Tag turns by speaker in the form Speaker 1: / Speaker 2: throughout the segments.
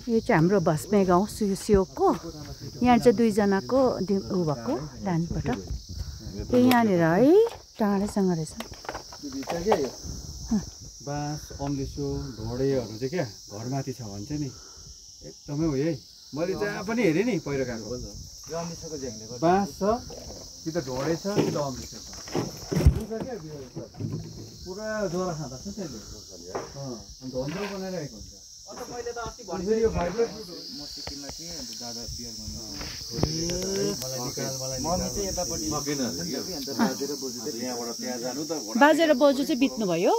Speaker 1: यो चाहिँ हाम्रो भस्मे गाउँ सियोकको यहाँ चाहिँ दुईजनाको उ भएको ल्यान्डबाट यहाँनिर है टाढैसँग रहेछ
Speaker 2: बाँस अम्लिसो ढोडेहरू चाहिँ क्या घरमाथि छ भने चाहिँ नि एकदमै हो है मैले जहाँ पनि हेरेँ नि पहिरो गएको बाँस छ कि त ढोडे छ कि त अम्लिसो छ पुरा ज्वरो खाँदा छ त्यसले धन्द्रो बनाइरहेको हुन्छ
Speaker 1: बाजे र बोजू चाहिँ बित्नु भयो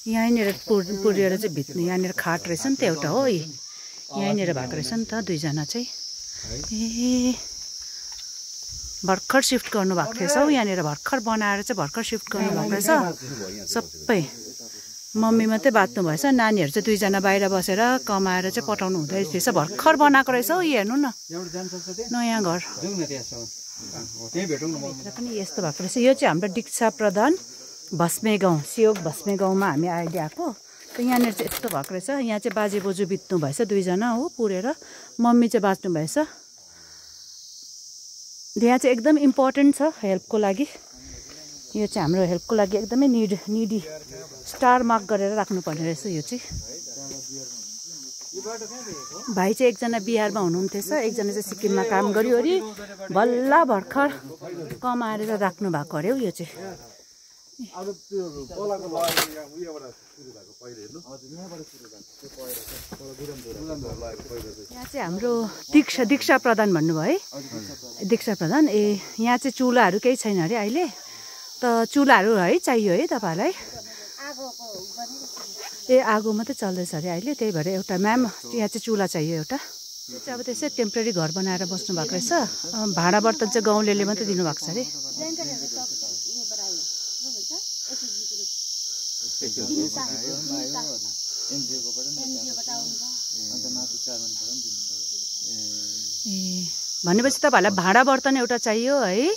Speaker 1: यहीँनिर पुरेर चाहिँ बित्नु यहाँनिर खाट रहेछ नि त एउटा हो यहीँनिर भएको रहेछ नि त दुईजना चाहिँ ए भर्खर सिफ्ट गर्नुभएको रहेछ हौ यहाँनिर भर्खर बनाएर चाहिँ भर्खर सिफ्ट गर्नुभएको रहेछ सबै मम्मी मात्रै बाँच्नु भएछ नानीहरू चाहिँ दुईजना बाहिर बसेर कमाएर चाहिँ पठाउनु हुँदै रहेछ भर्खर बनाएको रहेछ हौ हेर्नु न नयाँ घर पनि यस्तो भएको रहेछ यो चाहिँ हाम्रो दीक्षा प्रधान भस्मे गाउँ सियोक भस्मे गाउँमा हामी अहिले आएको त यहाँनिर चाहिँ यस्तो भएको रहेछ यहाँ चाहिँ बाजे बोजू बित्नु भएछ दुईजना हो पुरेर मम्मी चाहिँ बाँच्नु भएछ यहाँ चाहिँ एकदम इम्पोर्टेन्ट छ हेल्पको लागि यो चाहिँ हाम्रो हेल्पको लागि एकदमै निडी स्टार मार्क गरेर राख्नुपर्ने रहेछ यो चाहिँ भाइ चाहिँ एकजना बिहारमा हुनुहुन्थेछ एकजना चाहिँ सिक्किममा काम गरिवरी बल्ल भर्खर कमाएर चाहिँ राख्नु भएको अरे हौ यो चाहिँ यहाँ चाहिँ हाम्रो दीक्षा प्रधान भन्नुभयो है दीक्षा प्रधान ए यहाँ चाहिँ चुल्हाहरू केही छैन अरे अहिले त चुल्हाहरू है चाहियो है तपाईँहरूलाई ए आगो मात्रै चल्दैछ अरे अहिले त्यही भएर एउटा म्याम यहाँ चाहिँ चुल्हा चाहियो एउटा यो चाहिँ अब त्यसै टेम्परेरी घर बनाएर बस्नु भएको रहेछ भाँडा बर्तन चाहिँ गाउँलेले मात्रै दिनुभएको छ अरे ए भनेपछि तपाईँहरूलाई भाँडा बर्तन एउटा चाहियो है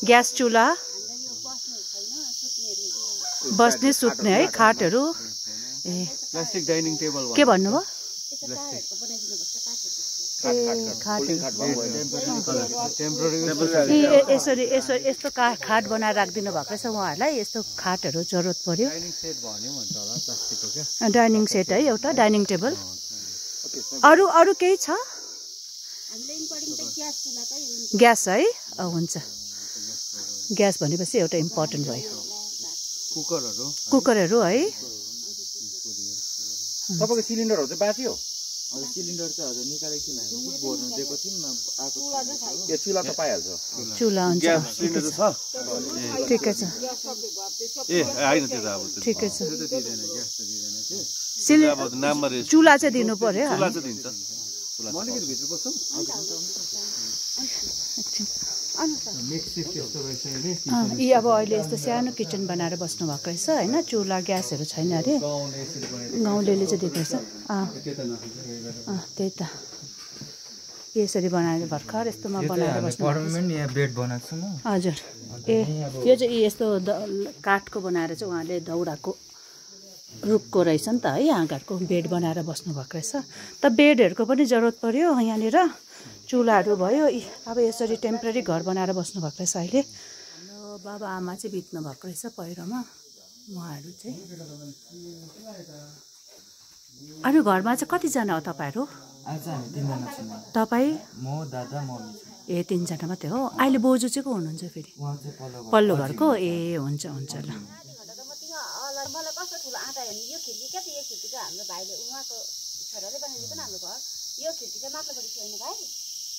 Speaker 1: ग्यास चुल्हा बस्ने सुत्ने है खाटहरू ए
Speaker 2: प्लास्टिक डाइनिङ टेबल
Speaker 1: के भन्नुभयो यसरी यस्तो खाट बनाएर राखिदिनु भएको रहेछ उहाँहरूलाई यस्तो खाटहरू जरुरत पर्यो डाइनिङ सेट है एउटा डाइनिङ टेबल अरू केही छ ग्यास है हुन्छ ग्यास भनेपछि एउटा इम्पोर्टेन्ट भयो कुकरहरू है
Speaker 2: तपाईँको सिलिन्डरहरू चाहिँ बाँच्यो
Speaker 3: सिलिन्डर चाहिँ हजुर निकालेको थियौँ हामी भर्नु दिएको थियौँ आएको
Speaker 2: यो चुल्हा त पाइहाल्छ
Speaker 1: चुल्हा हुन्छ ठिकै छ
Speaker 2: ए होइन त्यो त अब
Speaker 1: ठिकै छ चुल्हा चाहिँ दिनु पर्यो
Speaker 2: चुल्हा चाहिँ दिन्छ
Speaker 1: यी अब अहिले यस्तो सानो किचन बनाएर बस्नु भएको रहेछ होइन चुल्हा ग्यासहरू छैन अरे गाउँलेले चाहिँ दिएको रहेछ त्यही त यसरी बनाएर भर्खर यस्तोमा बनाएर बस्नु हजुर ए यो चाहिँ यस्तो काठको बनाएर चाहिँ उहाँले दाउराको रुखको रहेछ नि त है हाँगाको बेड बनाएर बस्नु भएको रहेछ त बेडहरूको पनि जरुरत पर्यो यहाँनिर चुल्हाहरू भयो अब यसरी टेम्परेरी घर बनाएर बस्नु भएको रहेछ अहिले बाबा आमा चाहिँ बित्नु भएको रहेछ पहिरोमा उहाँहरू चाहिँ अरू घरमा चाहिँ कतिजना हो तपाईँहरू तपाईँ
Speaker 3: म दादा मम्मी
Speaker 1: ए तिनजना मात्रै हो अहिले बोजू चाहिँ को हुनुहुन्छ फेरि पल्लो घरको ए हुन्छ हुन्छ ल
Speaker 4: मलाई कस्तो ठुलो आँटा हेर्नु यो खिड्की क्या त यो खिड्की चाहिँ हाम्रो भाइले उहाँको छोराले बनाइदिएको नि हाम्रो घर यो खिड्की चाहिँ माथिल्लोपट्टि थियो होइन भाइ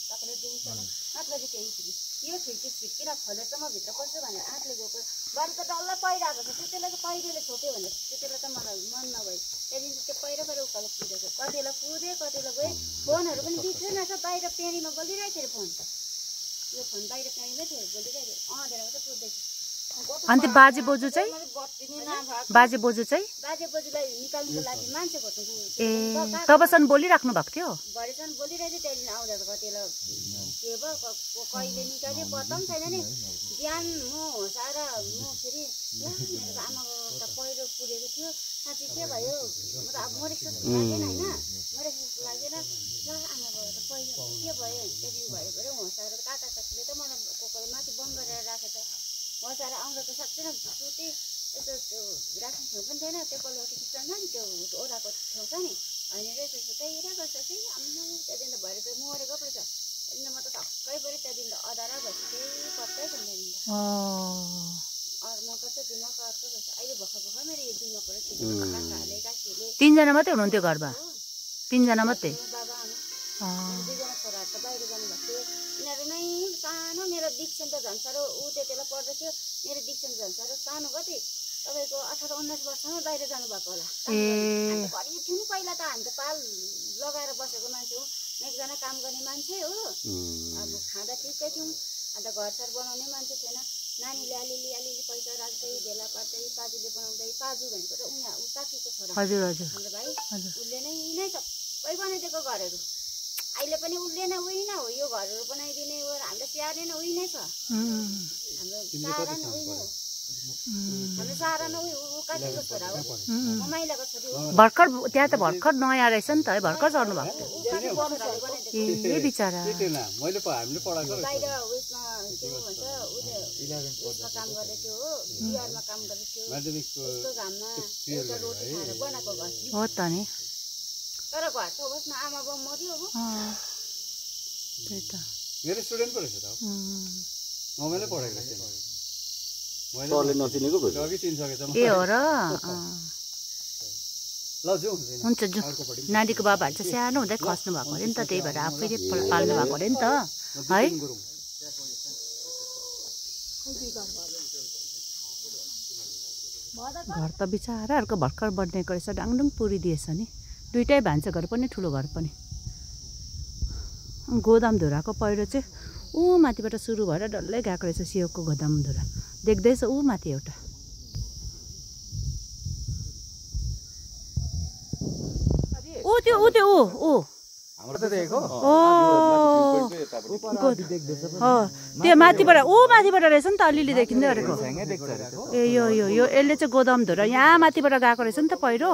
Speaker 4: तपाईँले देख्छ माथिल्लोपट्टि त्यही खिड्की यो खिड्की छिट्किएर खोलेर चाहिँ म भित्र पस्छु भनेर आँटले गएको बारी त डल्लै पहिराएको छ त्यतिलाई चाहिँ पहिरोले छोप्यो भने त्यतिलाई त मलाई मन नभयो त्यहाँदेखि त्यो पहिरो उकालो कुदेको कतिलाई कुदेँ कतिलाई गएँ फोनहरू पनि बिग्रेन छ बाहिर पेँडीमा बोलिरहेको थियो फोन त यो फोन बाहिर पेँडीमै थियो बोलिरहेको अँधेर मात्रै कुद्दैछ
Speaker 1: अन्त बाजे बोजू चाहिँ बाजे बोजूलाई
Speaker 4: निकाल्नुको लागि मान्छे खोज्नु
Speaker 1: ए तबसम्म बोलिराख्नु भएको थियो
Speaker 4: भरेसम्म बोलिरहेको थियो त्यहाँदेखि आउँदा कतिलाई के भयो कहिले निकाल्यो पत्ता पनि छैन नि बिहान म होसाएर म फेरि मेरो आमाको त पहिरो पुरेको थियो साँच्ची के भयो म त अब मरेको जस्तो लागेन होइन मरेको जस्तो लागेन त्यति भयो पऱ्यो होसाएर काका काकीले त मलाई कोही माथि बन्द गरेर राखेको छ होसाएर आउँदा त साँच्चै नै सुते यसो त्यो राख्ने ठाउँ पनि थिएन त्यो पल्लोपट्टि किचनमा नि त्यो ओराको ठाउँ छ नि होइन रहेछ सुताइरहेको छ कि आम्मा त्यहाँदेखि त भएर चाहिँ मरेको पो रहेछ त्यहाँदेखि म त छक्कै पऱ्यो त्यहाँदेखि त अधार भएपछि केही पत्तै छैन त्यहाँदेखि म त चाहिँ दिमाग अर्को भएछ अहिले भर्खर मेरो यो दिमाग पऱ्यो काकाहरूले काकीहरूले
Speaker 1: 3 जना मात्रै हुनुहुन्थ्यो घरमा 3 जना मात्रै
Speaker 4: बाबा आमा 2 जना छोराहरू त बाहिर जानुभएको थियो यिनीहरू नै सानो मेरो दीक्षान्त झन् साह्रो ऊ त्यति बेला पढ्दैथ्यो मेरो दीक्षान्त झन् साह्रो सानो कति तपाईँको 18-19 वर्षमा बाहिर जानुभएको होला घरि थियो नि पहिला त हामी त पाल लगाएर बसेको मान्छे हो एकजना काम गर्ने मान्छे हो अब खाँदा ठिकै थियौँ अन्त घरसार बनाउने मान्छे थिएन नानीले अलिअलि पैसा राख्दै भेला पार्दै पाजुले बनाउँदै पाजु भनेको त उहाँ ऊ काकीको छोरा
Speaker 1: हजुर हजुर
Speaker 4: हाम्रो भाइ उसले नै सबै बनाइदिएको घरहरू अहिले पनि उसले नै उही नै हो यो घरहरू बनाइदिने हो हामीलाई स्याहार्ने नै उही नै छ हाम्रो सारा नै उही नै हो हाम्रो सारा नै ऊ काकीको छोरा हो ममाइलाको छोरी हो
Speaker 1: भर्खर त्यहाँ त भर्खर नयाँ रहेछ नि त है भर्खर चढ्नु भएको ए बिचारा
Speaker 2: मैले हामीले पढाएको
Speaker 4: बाहिर उयसमा के भन्छ उसले उयसमा काम गर्दै थियो हो बिहारमा काम गर्दै थियो यस्तो घाममा एउटा रोटी खाएर बनाएको घर
Speaker 1: हो त नि
Speaker 4: तर घर त होस् न आमा बाउ मर्यो हो
Speaker 1: त्यही त
Speaker 2: मेरो स्टुडेन्ट पो रहेछ त मैले पढाएको थिएँ
Speaker 5: सरले नचिनेको भयो
Speaker 2: अघि चिनिसकेछ
Speaker 1: ए हो र
Speaker 2: ल जाउँ
Speaker 1: हुन्छ जाउँ नानीको बाबाहरू चाहिँ सानो हुँदै खस्नु भएको अरे नि त त्यही भएर आफैले पाल्नु भएको अरे नि त है घर त बिचाराहरूको भर्खर बनिएको रहेछ डाङडुङ पुरिदिएछ नि दुइटै भान्सा घर पनि ठुलो घर पनि गोदाम धुराको पहिरो चाहिँ ऊ माथिबाट सुरु भएर डल्लै गएको रहेछ सियोको गोदाम धुरा देख्दैछ ऊ माथि एउटा ऊ त्यो
Speaker 2: हाम्रो त देखेको
Speaker 1: त्यो माथिबाट ऊ माथिबाट रहेछ नि त अलिअलि देखिँदै गरेको ए यो यसले चाहिँ गोदाम धुरा यहाँ माथिबाट गएको रहेछ नि त पहिरो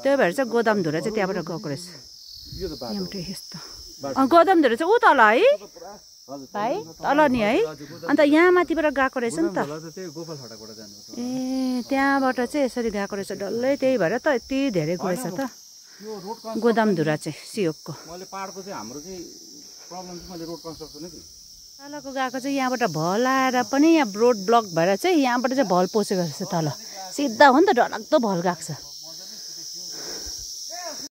Speaker 1: त्यही भएर चाहिँ गोदाम धुरा चाहिँ त्यहाँबाट गएको रहेछ यस्तो गोदाम धुरा चाहिँ ऊ तल है भाइ तल नि है अन्त यहाँ माथिबाट गएको रहेछ नि त ए त्यहाँबाट चाहिँ यसरी गएको रहेछ डल्लै त्यही भएर त यति धेरै गएछ त गोदाम धुरा चाहिँ सियोकको
Speaker 2: मैले पाहाडको चाहिँ हाम्रो चाहिँ प्रब्लम चाहिँ मैले रोड कन्स्ट्रक्सन नै
Speaker 1: तलको गएको चाहिँ यहाँबाट भल आएर पनि यहाँ रोड ब्लक भएर चाहिँ यहाँबाट चाहिँ भल पसेको रहेछ तल सिधा हो नि त डरलाग्दो भल गएको छ